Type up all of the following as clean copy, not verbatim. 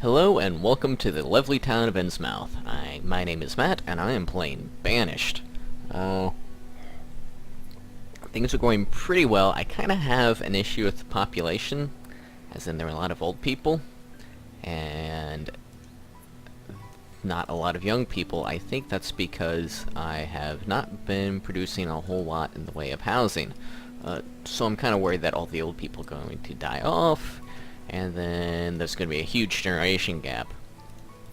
Hello and welcome to the lovely town of Innsmouth. My name is Matt and I am playing Banished. Uh, Things are going pretty well. I kind of have an issue with the population, as in there are a lot of old people, and not a lot of young people. I think that's because I have not been producing a whole lot in the way of housing. So I'm kind of worried that all the old people are going to die off, and then there's going to be a huge generation gap,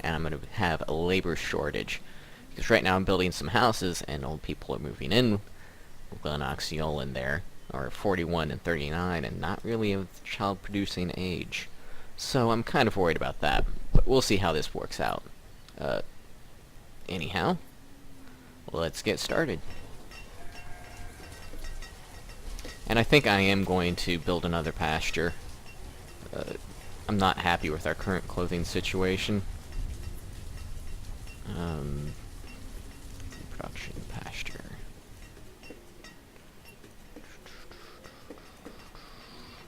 and I'm going to have a labor shortage. Because right now I'm building some houses, and old people are moving in. With an Oxeol in there, or 41 and 39, and not really of child-producing age. So I'm kind of worried about that, but we'll see how this works out. Anyhow, let's get started. And I think I am going to build another pasture. I'm not happy with our current clothing situation. Production pasture.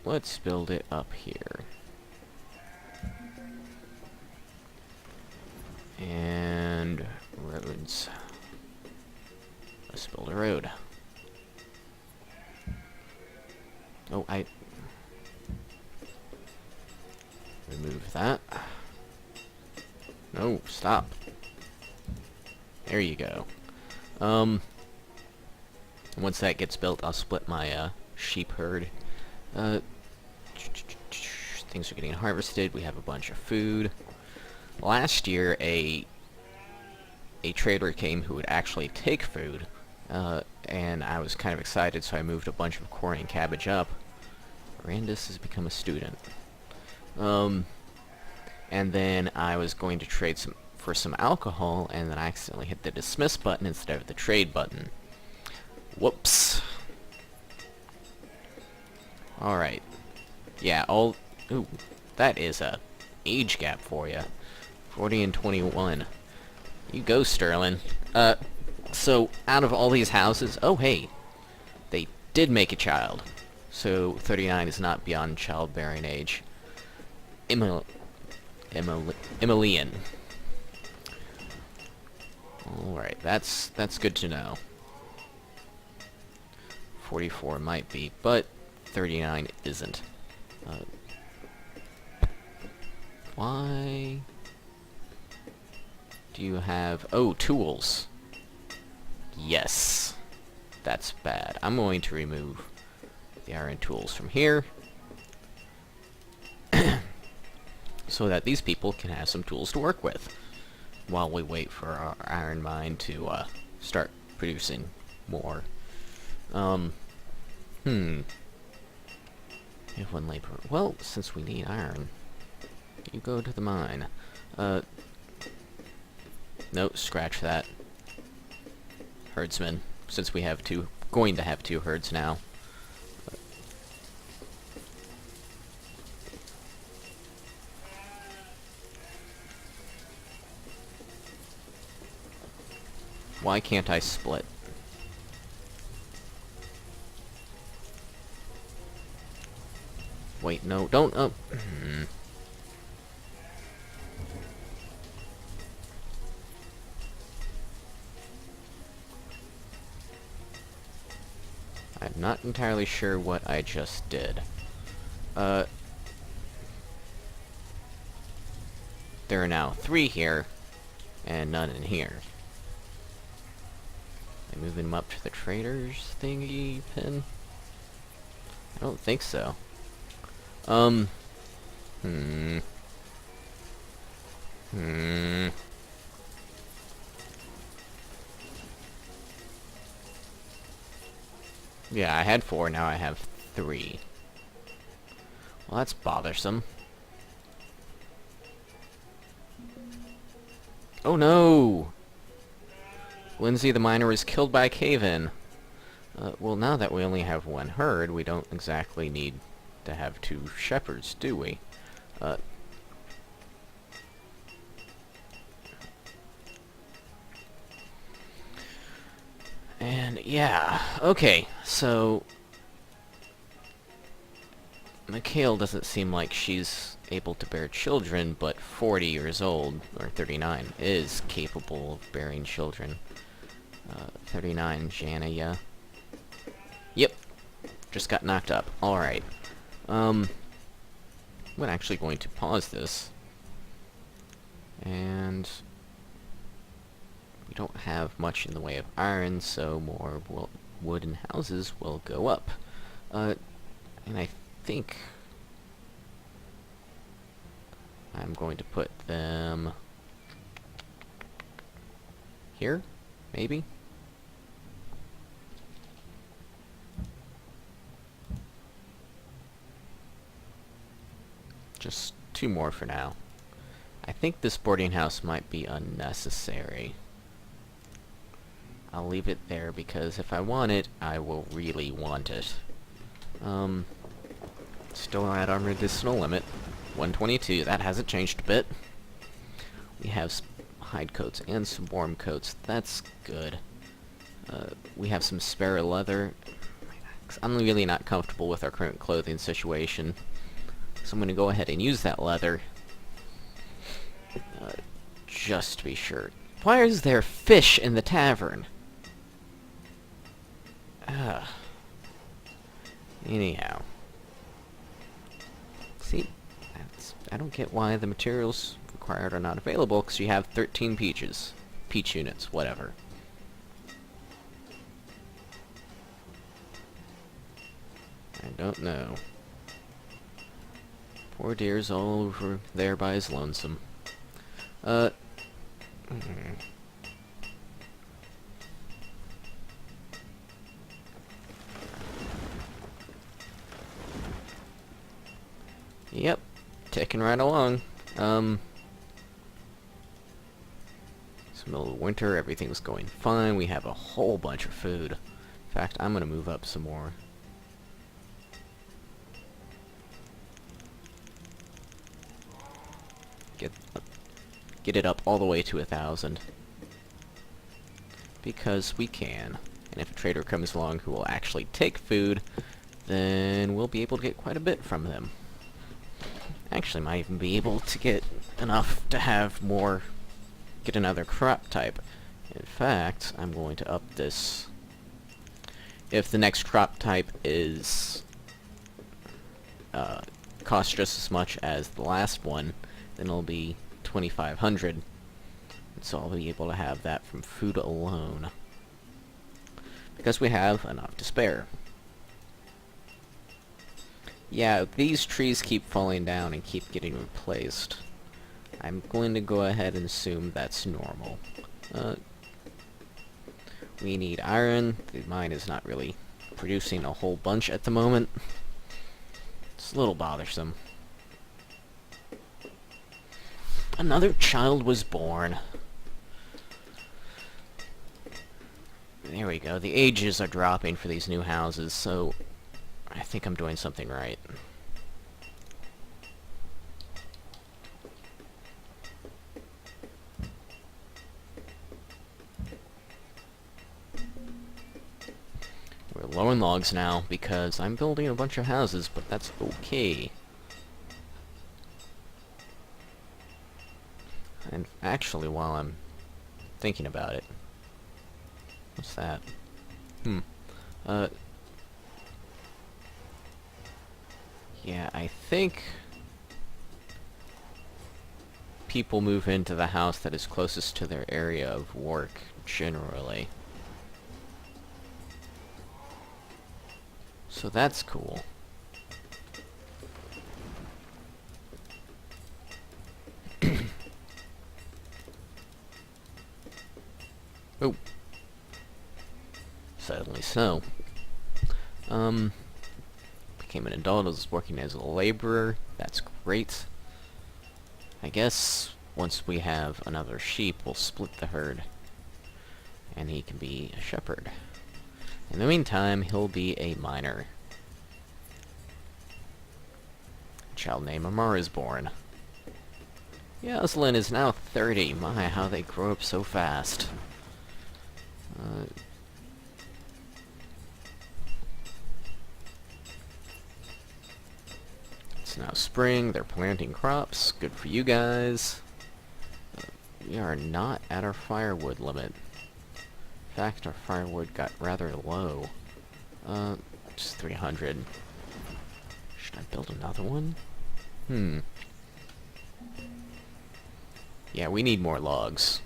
Let's build it up here. And roads. Let's build a road. Oh, remove that. No, stop. There you go. Once that gets built, I'll split my sheep herd. Things are getting harvested. We have a bunch of food. Last year, a trader came who would actually take food, and I was kind of excited, so I moved a bunch of corn and cabbage up. Randus has become a student. And then I was going to trade for some alcohol, and then I accidentally hit the dismiss button instead of the trade button. Whoops. Alright. Yeah, ooh, that is a age gap for you. 40 and 21. You go, Sterling. So, out of all these houses... Oh, hey. They did make a child. So, 39 is not beyond childbearing age. Emilian. Alright, that's good to know. 44 might be, but 39 isn't. Why do you have... Oh, tools. Yes. That's bad. I'm going to remove the iron tools from here so that these people can have some tools to work with while we wait for our iron mine to start producing more. We have one labor. Well, since we need iron, you go to the mine. No, scratch that. Herdsman, since we have going to have two herds now. Why can't I split? Wait, no, don't, I'm not entirely sure what I just did. There are now 3 here, and none in here. Am I moving them up to the traders thingy pin? I don't think so. Yeah, I had 4, now I have 3. Well, that's bothersome. Oh no! Lindsay the miner was killed by a cave-in. Well, now that we only have 1 herd, we don't exactly need to have 2 shepherds, do we? And, yeah, okay, so... Mikhail doesn't seem like she's able to bear children, but 40 years old, or 39, is capable of bearing children. 39, Jana, yeah. Yep. Just got knocked up. Alright. I'm actually going to pause this. And we don't have much in the way of iron, so more wooden houses will go up. And I think I'm going to put them here, maybe? Just 2 more for now. I think this boarding house might be unnecessary. I'll leave it there because if I want it, I will really want it. Still at our medicinal limit. 122, that hasn't changed a bit. We have hide coats and some warm coats. That's good. We have some spare leather. I'm really not comfortable with our current clothing situation, so I'm going to go ahead and use that leather. Just to be sure. Why is there fish in the tavern? Anyhow. See, I don't get why the materials required are not available, because you have 13 peaches. Peach units, whatever. I don't know. Poor deer's all over there by his lonesome. Yep, ticking right along. It's the middle of winter, everything's going fine, we have a whole bunch of food. In fact, I'm gonna move up some more. Get it up all the way to 1,000. Because we can. And if a trader comes along who will actually take food, then we'll be able to get quite a bit from them. Actually, might even be able to get enough to have more, get another crop type. In fact, I'm going to up this. If the next crop type is costs just as much as the last one, then it'll be 2,500. So I'll be able to have that from food alone. Because we have enough to spare. Yeah, these trees keep falling down and keep getting replaced. I'm going to go ahead and assume that's normal. We need iron. The mine is not really producing a whole bunch at the moment. It's a little bothersome. Another child was born. There we go. The ages are dropping for these new houses, so I think I'm doing something right. We're low in logs now because I'm building a bunch of houses, but that's okay. And actually, while I'm thinking about it, what's that? Yeah, I think people move into the house that is closest to their area of work, generally. So that's cool. Oh. Sadly so. Became an adult, I was working as a laborer. That's great. I guess once we have another sheep, we'll split the herd. And he can be a shepherd. In the meantime, he'll be a miner. Child named Amar is born. Yoslin is now 30. My, how they grow up so fast. It's now spring, they're planting crops. Good for you guys. We are not at our firewood limit. In fact, our firewood got rather low. Just 300. Should I build another one? Yeah, we need more logs.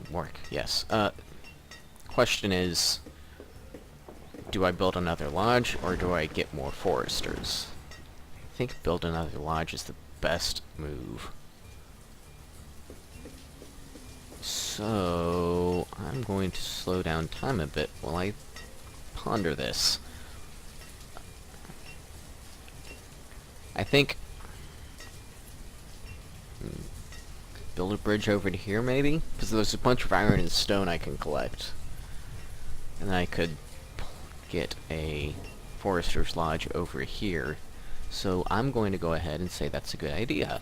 Work, yes. Question is, do I build another lodge, or do I get more foresters? I think build another lodge is the best move. So, I'm going to slow down time a bit while I ponder this. I think... build a bridge over to here, maybe? Because there's a bunch of iron and stone I can collect. And then I could get a forester's lodge over here. So I'm going to go ahead and say that's a good idea.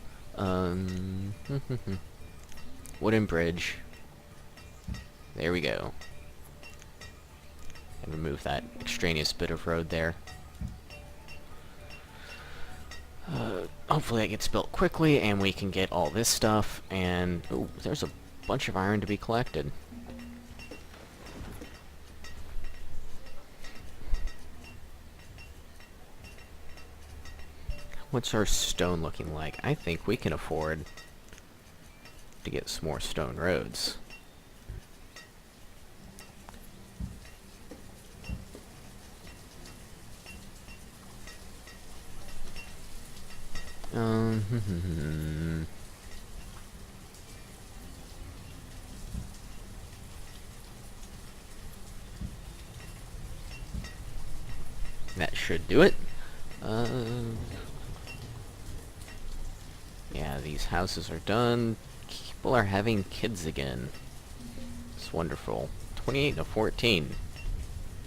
Wooden bridge. There we go. And remove that extraneous bit of road there. Hopefully that gets built quickly, and we can get all this stuff, and... ooh, there's a bunch of iron to be collected. What's our stone looking like? I think we can afford to get some more stone roads. That should do it. Yeah, these houses are done. People are having kids again. It's wonderful. 28 to 14.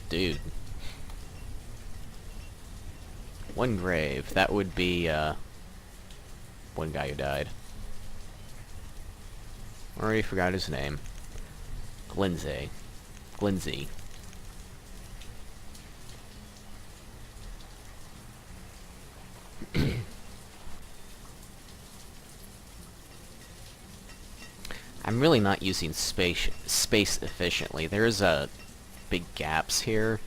Dude. One grave. That would be, one guy who died. Already forgot his name. Glindsay. Glindsay. I'm really not using space efficiently. There's big gaps here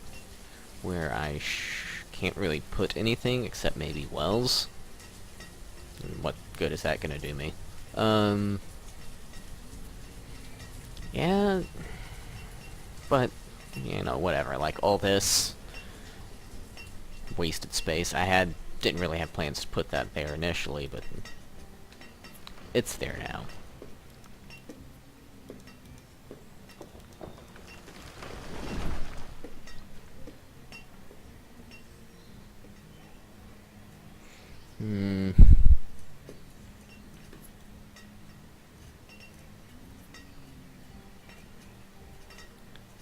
where I can't really put anything except maybe wells. And what good is that gonna do me? Yeah, but you know, whatever. Like all this wasted space. Didn't really have plans to put that there initially, but it's there now.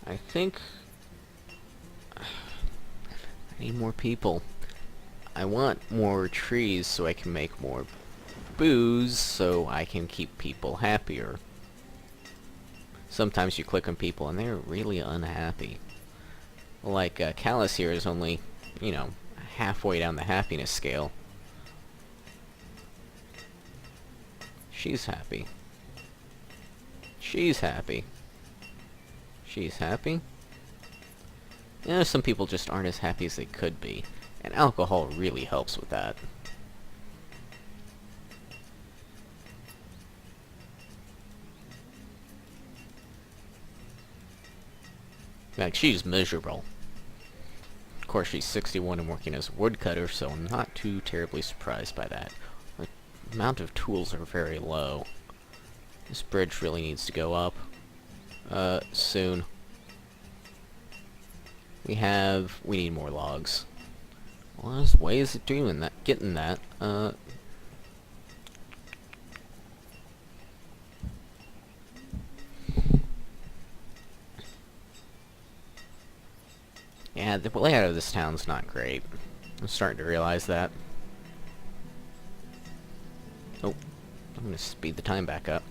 I think I need more people. I want more trees so I can make more booze so I can keep people happier. Sometimes you click on people and they're really unhappy. Like, Callus here is only, you know, halfway down the happiness scale. She's happy. She's happy. She's happy. You know, some people just aren't as happy as they could be. And alcohol really helps with that. Like, she's miserable. Of course, she's 61 and working as a woodcutter, so I'm not too terribly surprised by that. The amount of tools are very low. This bridge really needs to go up. Soon. We need more logs. Well, there's ways of doing that, getting that. Yeah, the layout of this town's not great. I'm starting to realize that. Oh, I'm gonna speed the time back up.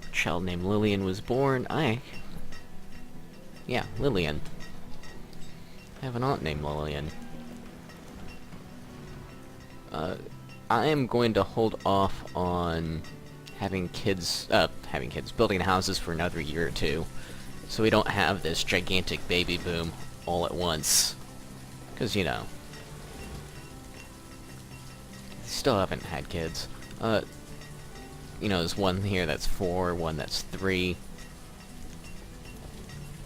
A child named Lillian was born. Yeah, Lillian. I have an aunt named Lillian. I am going to hold off on building houses for another year or two, so we don't have this gigantic baby boom all at once. Because, you know, still haven't had kids. You know, there's one here that's 4, one that's 3,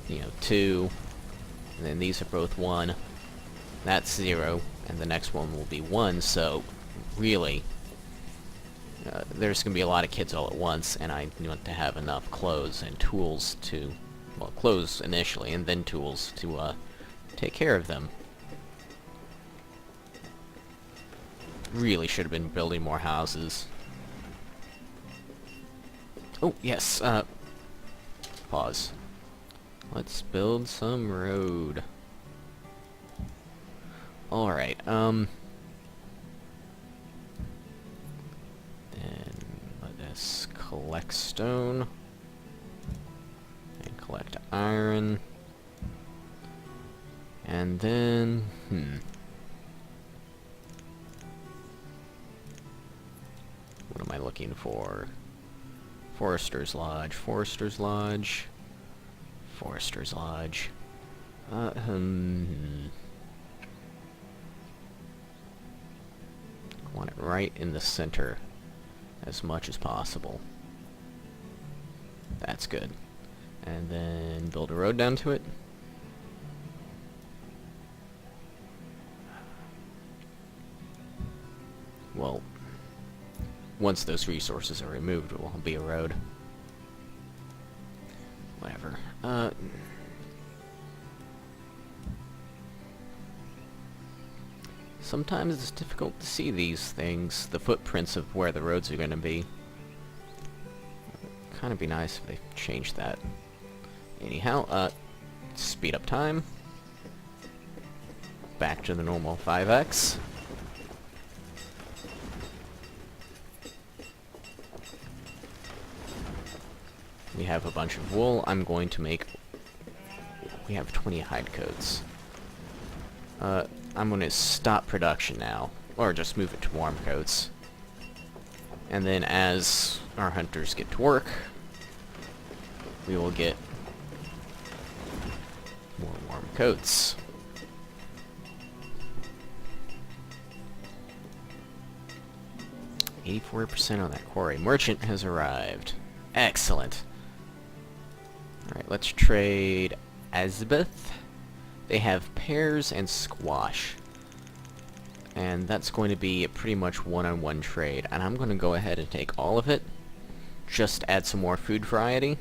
you know, 2, and then these are both 1. That's 0, and the next one will be 1, so really, there's going to be a lot of kids all at once, and I want to have enough clothes and tools to, well, clothes initially, and then tools to, take care of them. Really should have been building more houses. Oh, yes, pause. Let's build some road. Alright, then let us collect stone, and collect iron, and then, what am I looking for? Forester's Lodge, Forester's Lodge, Forester's Lodge. I want it right in the center as much as possible. That's good. And then build a road down to it. Well, once those resources are removed, it will be a road. Whatever. Sometimes it's difficult to see these things, the footprints of where the roads are going to be. Kind of be nice if they changed that. Anyhow, speed up time. Back to the normal 5x. We have a bunch of wool. I'm going to make... We have 20 hide coats. I'm going to stop production now. Or just move it to warm coats. And then as our hunters get to work, we will get more warm coats. %84% on that quarry. Merchant has arrived. Excellent. Alright, let's trade Azbeth. They have pears and squash. And that's going to be a pretty much one-on-one trade. And I'm going to go ahead and take all of it. Just add some more food variety.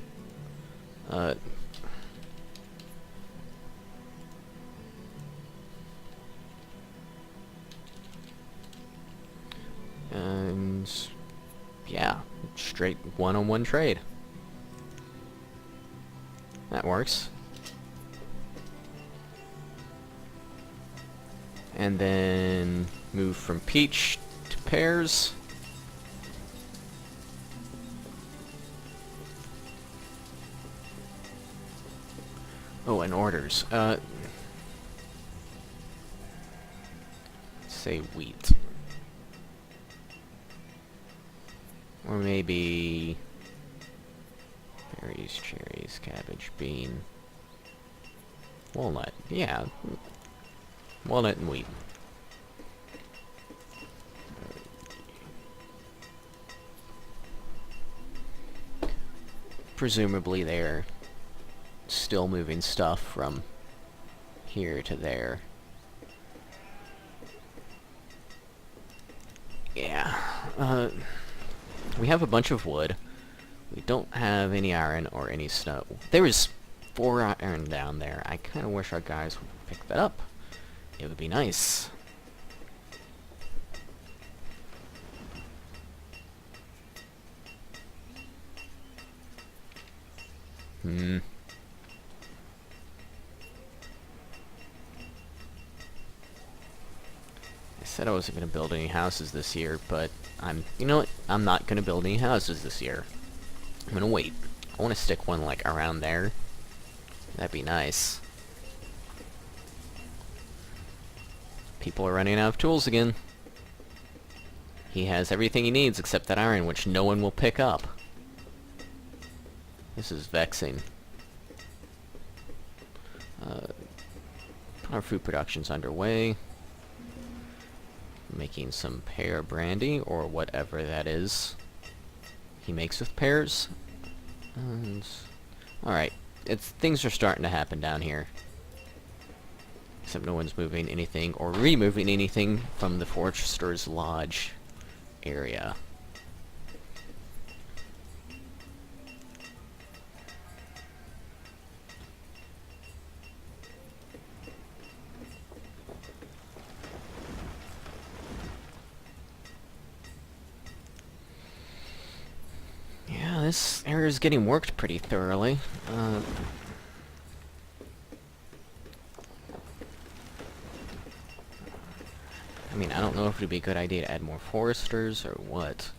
And yeah, straight one-on-one trade. That works. And then move from peach to pears. Oh, and orders. Say wheat. Or maybe berries, cherries, cabbage, bean, walnut. Yeah, walnut and wheat. Presumably they're still moving stuff from here to there. Yeah, we have a bunch of wood. We don't have any iron or any snow. There is 4 iron down there. I kind of wish our guys would pick that up. It would be nice. I said I wasn't going to build any houses this year, but you know what? I'm not going to build any houses this year. I'm going to wait. I want to stick one, like, around there. That'd be nice. People are running out of tools again. He has everything he needs except that iron, which no one will pick up. This is vexing. Our food production's underway. Making some pear brandy, or whatever that is he makes with pears. And alright, things are starting to happen down here. Except no one's moving anything or removing anything from the Forester's Lodge area. Yeah, this area is getting worked pretty thoroughly. I mean, I don't know if it would be a good idea to add more foresters or what.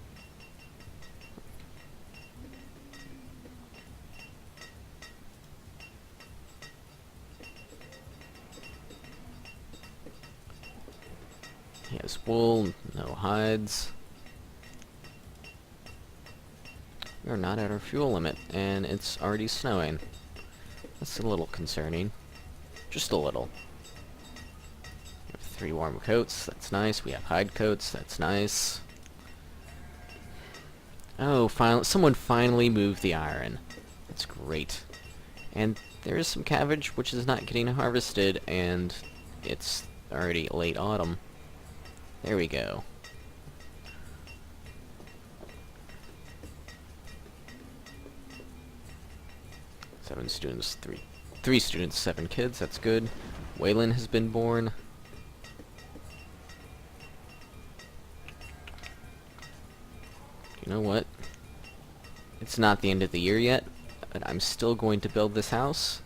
He has wool, no hides. We're not at our fuel limit, and it's already snowing. That's a little concerning. Just a little. We have 3 warm coats, that's nice. We have hide coats, that's nice. Oh, someone finally moved the iron. That's great. And there is some cabbage, which is not getting harvested, and it's already late autumn. There we go. Seven students, three students, 7 kids, that's good. Waylon has been born. You know what? It's not the end of the year yet, but I'm still going to build this house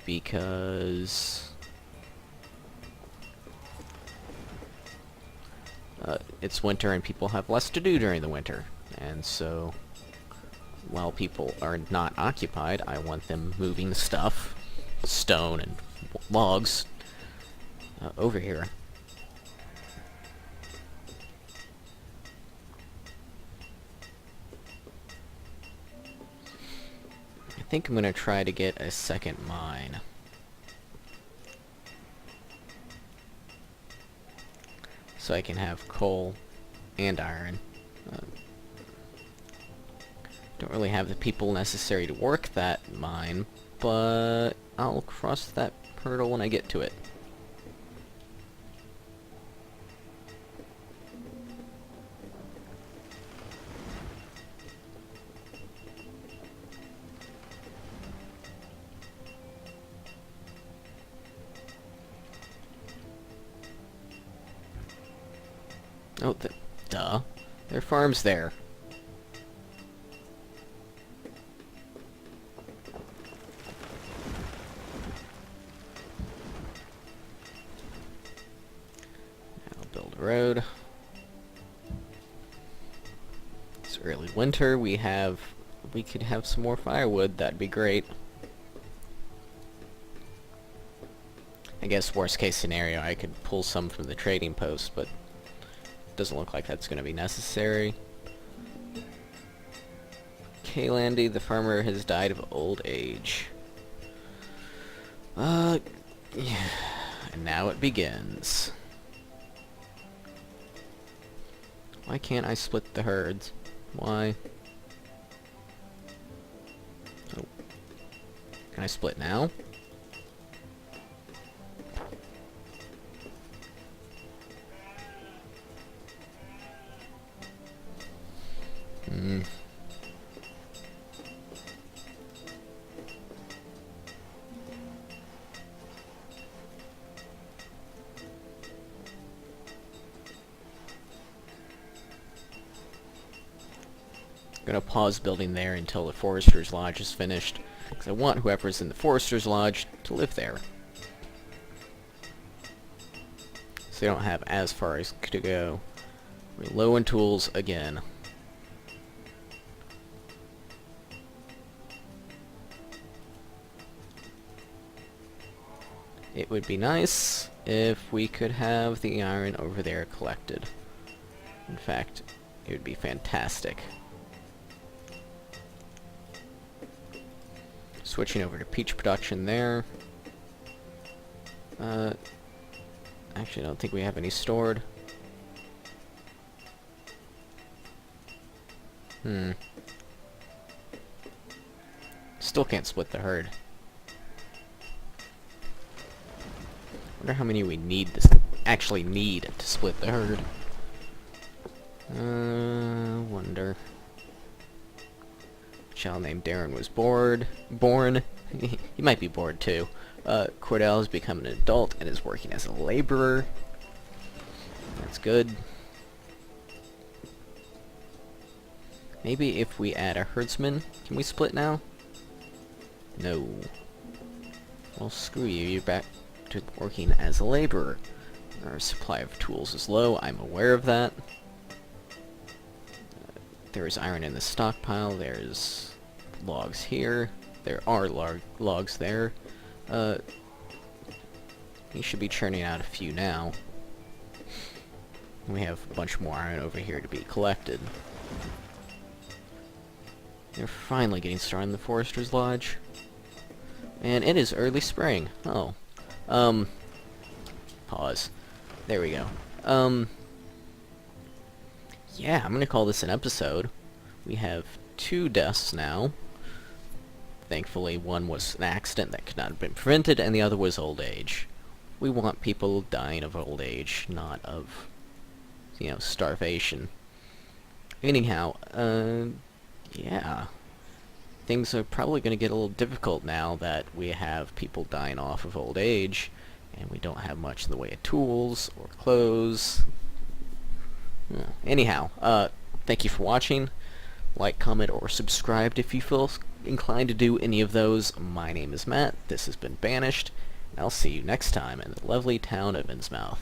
because it's winter and people have less to do during the winter, and so while people are not occupied, I want them moving stuff, stone and logs, over here. I think I'm gonna try to get a second mine. So I can have coal and iron. Don't really have the people necessary to work that mine, but I'll cross that hurdle when I get to it. Oh, duh. There are farms there. Road. It's early winter. We could have some more firewood. That'd be great. I guess worst case scenario, I could pull some from the trading post, but it doesn't look like that's going to be necessary. Kaylandy, the farmer, has died of old age. Yeah. And now it begins. Why can't I split the herds? Why? Oh. Can I split now? I'm gonna pause building there until the Forester's Lodge is finished, because I want whoever's in the Forester's Lodge to live there. So they don't have as far as to go. We're low in tools again. it would be nice if we could have the iron over there collected. In fact, it would be fantastic. Switching over to peach production there. Actually, I don't think we have any stored. Still can't split the herd. Wonder how many we actually need to split the herd. Wonder. Child named Darren was born. He might be bored too. Cordell has become an adult and is working as a laborer. That's good. Maybe if we add a herdsman, can we split now? No. Well, screw you. You're back to working as a laborer. Our supply of tools is low. I'm aware of that. There is iron in the stockpile. There's logs here. There are logs there. He should be churning out a few now. We have a bunch more iron over here to be collected. They're finally getting started in the Forester's Lodge. And it is early spring. Oh. Pause. There we go. Yeah, I'm gonna call this an episode. We have 2 deaths now. Thankfully, one was an accident that could not have been prevented, and the other was old age. We want people dying of old age, not of, starvation. Anyhow, yeah. Things are probably going to get a little difficult now that we have people dying off of old age, and we don't have much in the way of tools or clothes. Anyhow, thank you for watching. Like, comment, or subscribe if you feel inclined to do any of those. My name is Matt, this has been Banished, and I'll see you next time in the lovely town of Innsmouth.